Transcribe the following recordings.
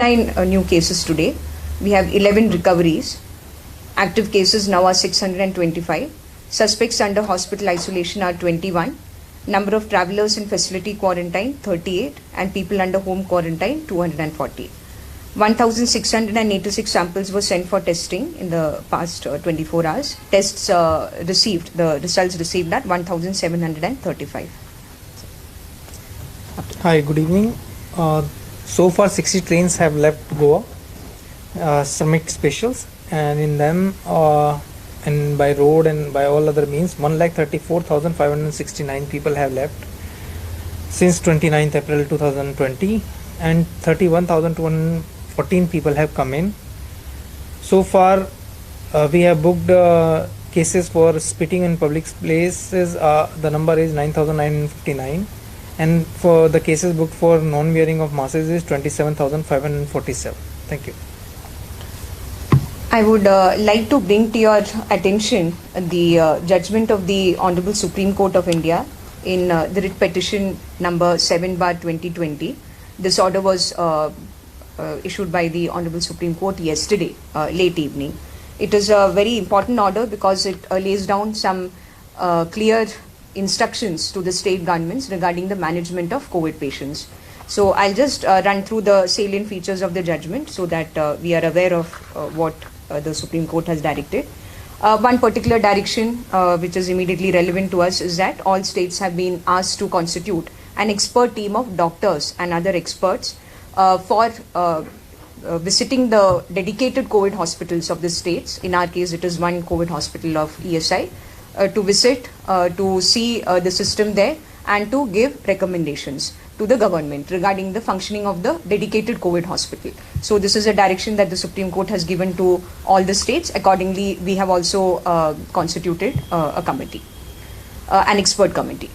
9 new cases today. We have 11 recoveries. Active cases now are 625. Suspects under hospital isolation are 21. Number of travelers in facility quarantine 38 and people under home quarantine 240. 1,686 samples were sent for testing in the past 24 hours. Tests received, the results received at 1,735. Hi, good evening. So far 60 trains have left Goa, Sramik specials, and in them and by road and by all other means 1,34,569 people have left since 29th April 2020 and 31,214 people have come in. So far we have booked cases for spitting in public places. The number is 9,959. And for the cases booked for non-wearing of masks is 27,547. Thank you. I would like to bring to your attention the judgment of the Honorable Supreme Court of India in the writ petition number 7/2020. This order was issued by the Honorable Supreme Court yesterday, late evening. It is a very important order because it lays down some clear instructions to the state governments regarding the management of COVID patients. So I'll just run through the salient features of the judgment so that we are aware of what the Supreme Court has directed. One particular direction which is immediately relevant to us is that all states have been asked to constitute an expert team of doctors and other experts for visiting the dedicated COVID hospitals of the states. In our case, it is one COVID hospital of ESI. To visit, to see the system there and to give recommendations to the government regarding the functioning of the dedicated COVID hospital. So this is a direction that the Supreme Court has given to all the states. Accordingly, we have also constituted a committee, an expert committee.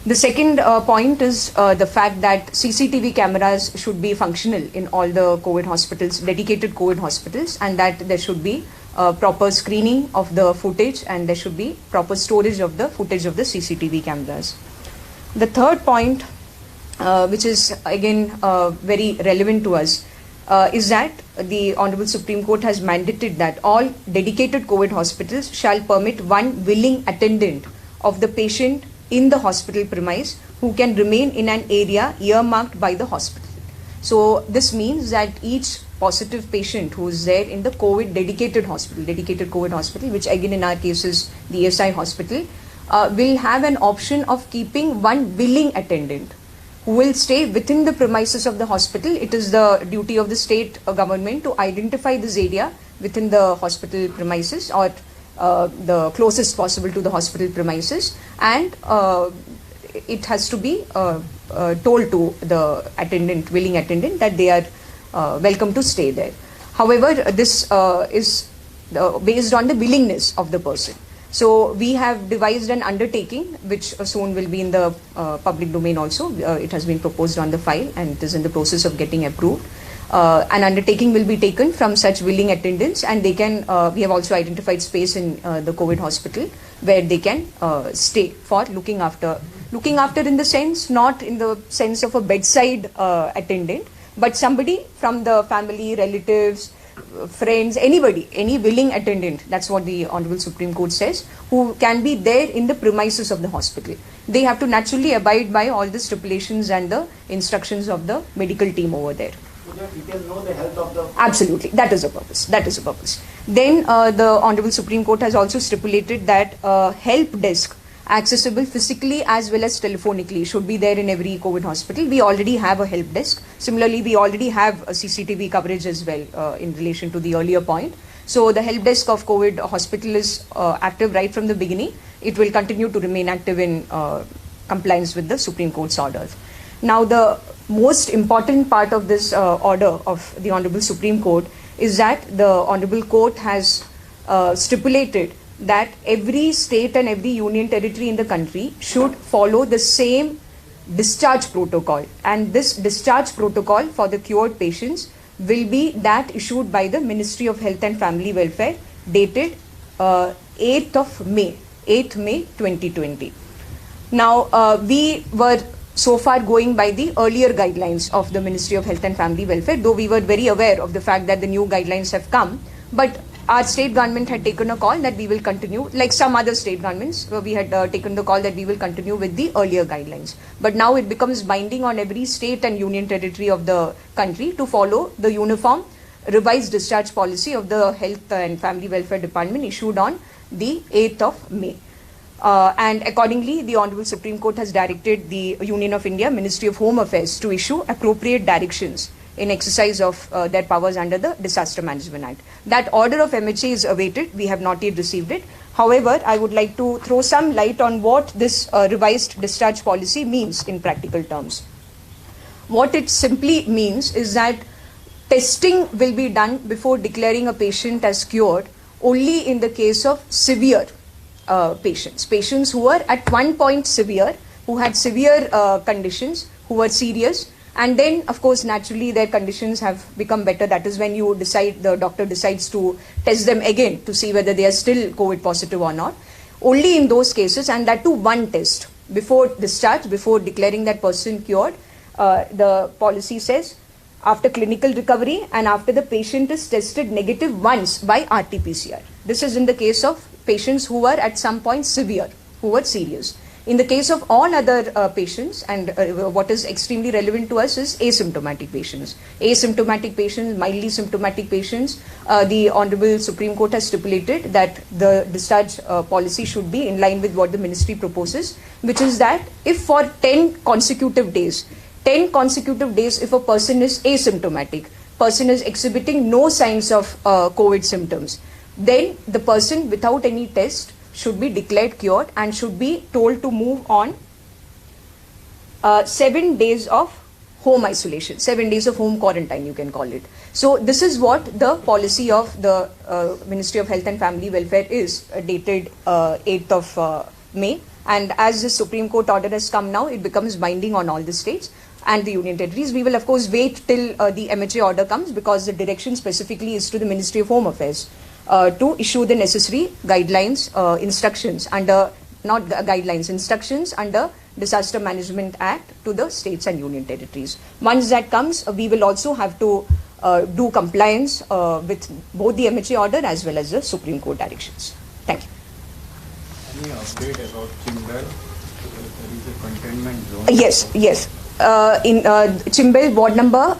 The second point is the fact that CCTV cameras should be functional in all the COVID hospitals, dedicated COVID hospitals, and that there should be proper screening of the footage and there should be proper storage of the footage of the CCTV cameras. The third point, which is again very relevant to us, is that the Honorable Supreme Court has mandated that all dedicated COVID hospitals shall permit one willing attendant of the patient in the hospital premise who can remain in an area earmarked by the hospital. So this means that each positive patient who is there in the COVID dedicated COVID hospital, which again in our case is the ESI hospital, will have an option of keeping one willing attendant who will stay within the premises of the hospital. It is the duty of the state government to identify this area within the hospital premises or the closest possible to the hospital premises, and it has to be told to the attendant, willing attendant, that they are welcome to stay there. However, this is based on the willingness of the person. So we have devised an undertaking which soon will be in the public domain also. It has been proposed on the file and it is in the process of getting approved. An undertaking will be taken from such willing attendants, and they can, we have also identified space in the COVID hospital where they can stay for looking after in the sense, not in the sense of a bedside attendant, but somebody from the family, relatives, friends, anybody, any willing attendant, that's what the Honorable Supreme Court says, who can be there in the premises of the hospital. They have to naturally abide by all the stipulations and the instructions of the medical team over there. Details know the health of the... Absolutely, that is the purpose. Then the Honorable Supreme Court has also stipulated that help desk accessible physically as well as telephonically should be there in every COVID hospital. We already have a help desk. Similarly, we already have a CCTV coverage as well in relation to the earlier point. So the help desk of COVID hospital is active right from the beginning. It will continue to remain active in compliance with the Supreme Court's orders. Now, the most important part of this order of the Honorable Supreme Court is that the Honorable Court has stipulated that every state and every union territory in the country should follow the same discharge protocol, and this discharge protocol for the cured patients will be that issued by the Ministry of Health and Family Welfare, dated 8th May 2020. Now we were so far going by the earlier guidelines of the Ministry of Health and Family Welfare, though we were very aware of the fact that the new guidelines have come. But our state government had taken a call that we will continue, like some other state governments, we had taken the call that we will continue with the earlier guidelines. But now it becomes binding on every state and union territory of the country to follow the uniform revised discharge policy of the Health and Family Welfare Department issued on the 8th of May. And accordingly, the Honorable Supreme Court has directed the Union of India, Ministry of Home Affairs to issue appropriate directions in exercise of their powers under the Disaster Management Act. That order of MHA is awaited. We have not yet received it. However, I would like to throw some light on what this revised discharge policy means in practical terms. What it simply means is that testing will be done before declaring a patient as cured only in the case of severe patients who were at one point severe, who had severe conditions, who were serious, and then of course naturally their conditions have become better. That is when you decide, the doctor decides to test them again to see whether they are still COVID positive or not. Only in those cases, and that too one test before discharge, before declaring that person cured, the policy says after clinical recovery and after the patient is tested negative once by RT-PCR. This is in the case of patients who were at some point severe, who were serious. In the case of all other patients, and what is extremely relevant to us is asymptomatic patients. Asymptomatic patients, mildly symptomatic patients, the Honorable Supreme Court has stipulated that the discharge policy should be in line with what the ministry proposes, which is that if for 10 consecutive days, if a person is asymptomatic, person is exhibiting no signs of COVID symptoms, then the person without any test should be declared cured and should be told to move on 7 days of home isolation, 7 days of home quarantine, you can call it. So this is what the policy of the Ministry of Health and Family Welfare is, dated 8th of May. And as the Supreme Court order has come now, it becomes binding on all the states and the union territories. We will of course wait till the MHA order comes, because the direction specifically is to the Ministry of Home Affairs to issue the necessary guidelines, instructions under, not guidelines, instructions under Disaster Management Act to the states and union territories. Once that comes, we will also have to do compliance with both the MHA order as well as the Supreme Court directions. Thank you. Any update about Chimbel? There is a containment zone. Yes. In Chimbel, ward number?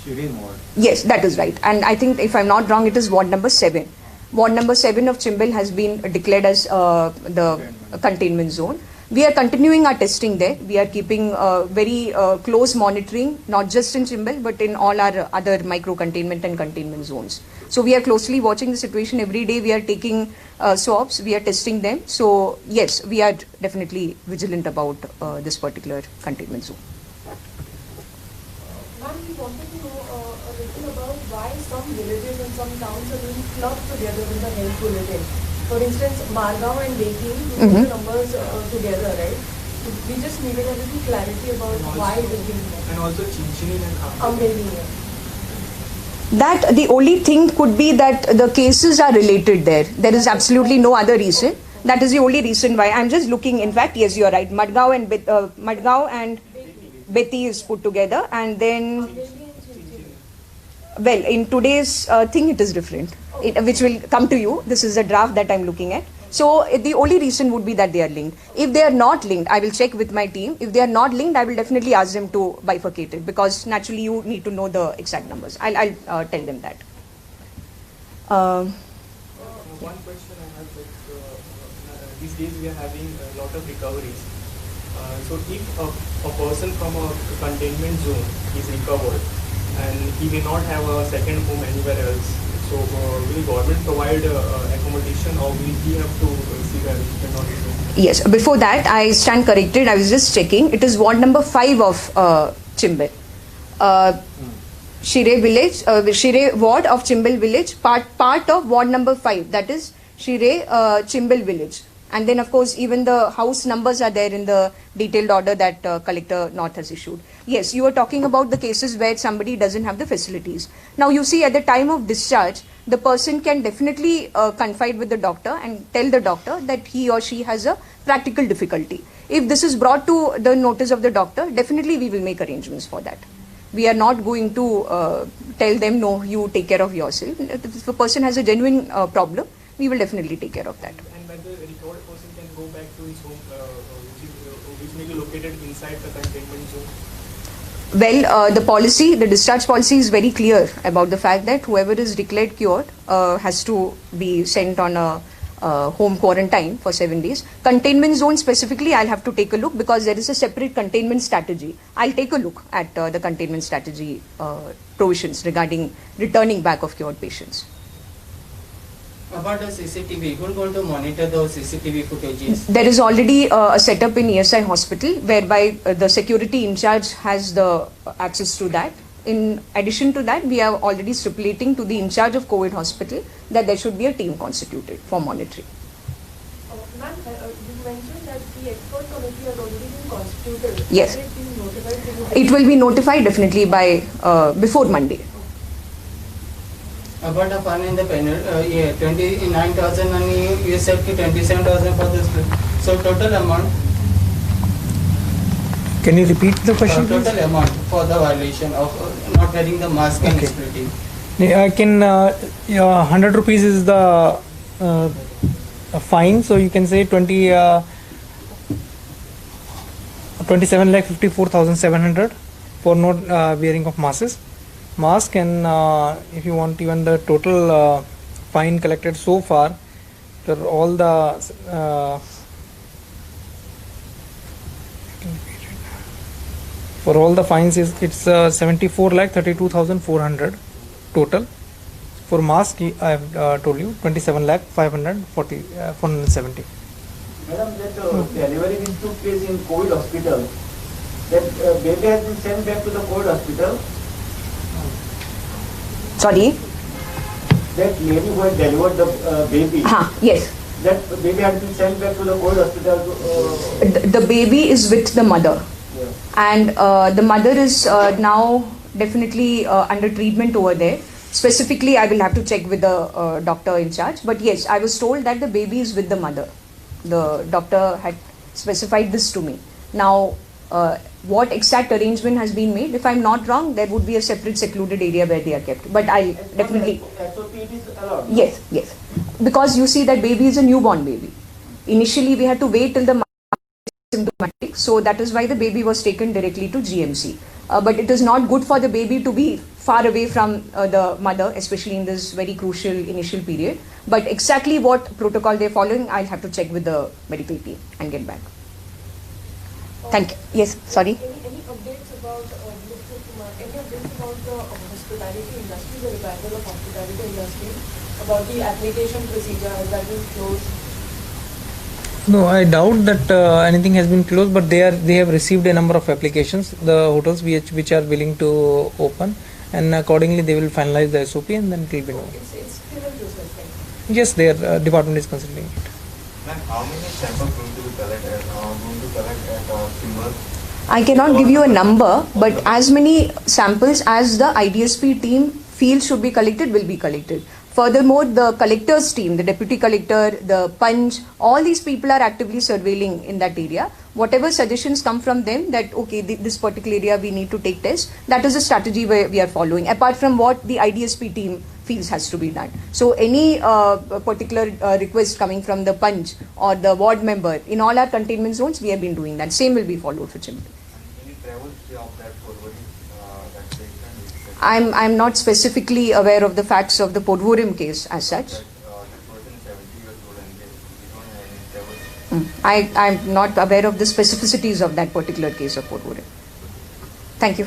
Shirin ward. Yes, that is right. And I think, if I'm not wrong, it is ward number 7. Ward number 7 of Chimbel has been declared as the containment zone. We are continuing our testing there. We are keeping very close monitoring, not just in Chimbel, but in all our other micro-containment and containment zones. So we are closely watching the situation. Every day we are taking swabs, we are testing them. So yes, we are definitely vigilant about this particular containment zone. Ma'am, we wanted to know a little about why some villages and some towns are being clubbed together in the health bulletin. For instance, Margao and Beki, we put the numbers together, right? We just needed a little clarity about why it is being done. And also Chinchini and Ambeli. That the only thing could be that the cases are related there. There is absolutely no other reason. That is the only reason why. I'm just looking. In fact, yes, you are right. Madgaon and Beti is put together, and then, well, in today's thing it is different, which will come to you. This is a draft that I'm looking at. So the only reason would be that they are linked. If they are not linked, I will check with my team. If they are not linked, I will definitely ask them to bifurcate it, because naturally you need to know the exact numbers. I'll tell them that. one question I have, these days we are having a lot of recoveries. So if a person from a containment zone is recovered and he may not have a second home anywhere else, so will government provide accommodation, or will he have to see where he cannot live? Yes, before that I stand corrected. I was just checking. It is ward number 5 of Chimbel. Shire village, Shire ward of Chimbel village, part of ward number 5, that is Shire Chimbel village. And then of course even the house numbers are there in the detailed order that Collector North has issued. Yes, you are talking about the cases where somebody doesn't have the facilities. Now you see, at the time of discharge, the person can definitely confide with the doctor and tell the doctor that he or she has a practical difficulty. If this is brought to the notice of the doctor, definitely we will make arrangements for that. We are not going to tell them, no, you take care of yourself. If a person has a genuine problem, we will definitely take care of that. And whether the recovered person can go back to his home, which may be located inside the containment zone. Well, the discharge policy is very clear about the fact that whoever is declared cured has to be sent on a home quarantine for 7 days. Containment zone specifically, I'll have to take a look because there is a separate containment strategy. I'll take a look at the containment strategy provisions regarding returning back of cured patients. About the CCTV, who is going to monitor those CCTV footages? There is already a setup in ESI hospital whereby the security in charge has the access to that. In addition to that, we are already stipulating to the in charge of COVID hospital that there should be a team constituted for monitoring. Ma'am, you mentioned that the expert committee has already been constituted. Yes. Has it been notified to you? It will be notified definitely by before Monday. About the fund in the panel, 29,000 and you said 27,000 for this. So total amount, Can you repeat the question, please? total amount for the violation of not wearing the mask and Okay. splitting. I can 100 rupees is the fine, so you can say 27,54,700 for not wearing of mask, and if you want even the total fine collected so far for all the fines is it's 74,32,400 total. For mask, I have told you 27,540,470. Madam, that delivery which took place in COVID hospital, that baby has been sent back to the COVID hospital. Sorry? That lady who had delivered the baby, Yes. that baby had been sent back to the COVID hospital. The baby is with the mother. Yeah. And the mother is now definitely under treatment over there. Specifically, I will have to check with the doctor in charge. But yes, I was told that the baby is with the mother. The doctor had specified this to me. Now, what exact arrangement has been made? If I'm not wrong, there would be a separate secluded area where they are kept. But I'll definitely... SOP it is allowed. Yes, yes. Because you see that baby is a newborn baby. Initially, we had to wait till the mother is symptomatic. So that is why the baby was taken directly to GMC. But it is not good for the baby to be far away from the mother, especially in this very crucial initial period. But exactly what protocol they're following, I'll have to check with the medical team and get back. Thank you. Yes, sorry. Any updates about the hospitality industry, the revival of hospitality industry, about the application procedure, has that been closed? No, I doubt that anything has been closed, but they have received a number of applications, the hotels which are willing to open, and accordingly they will finalize the SOP and then it will be known. It's still in process, right? Yes, their department is considering it. Ma'am, how many samples going to be collected at Chimbal? I cannot give you a number, but as many samples as the IDSP team feels should be collected will be collected. Furthermore, the collector's team, the deputy collector, the punch, all these people are actively surveilling in that area. Whatever suggestions come from them that, okay, this particular area we need to take tests, that is a strategy we are following, apart from what the IDSP team feels has to be done. So any particular request coming from the punch or the ward member, in all our containment zones, we have been doing that. Same will be followed for Chimbal. Any travel of that forwarding that patient? I'm not specifically aware of the facts of the Podvorim case as such. That person is 70 years old and we don't have any travel. I'm not aware of the specificities of that particular case of Podvorim. Thank you.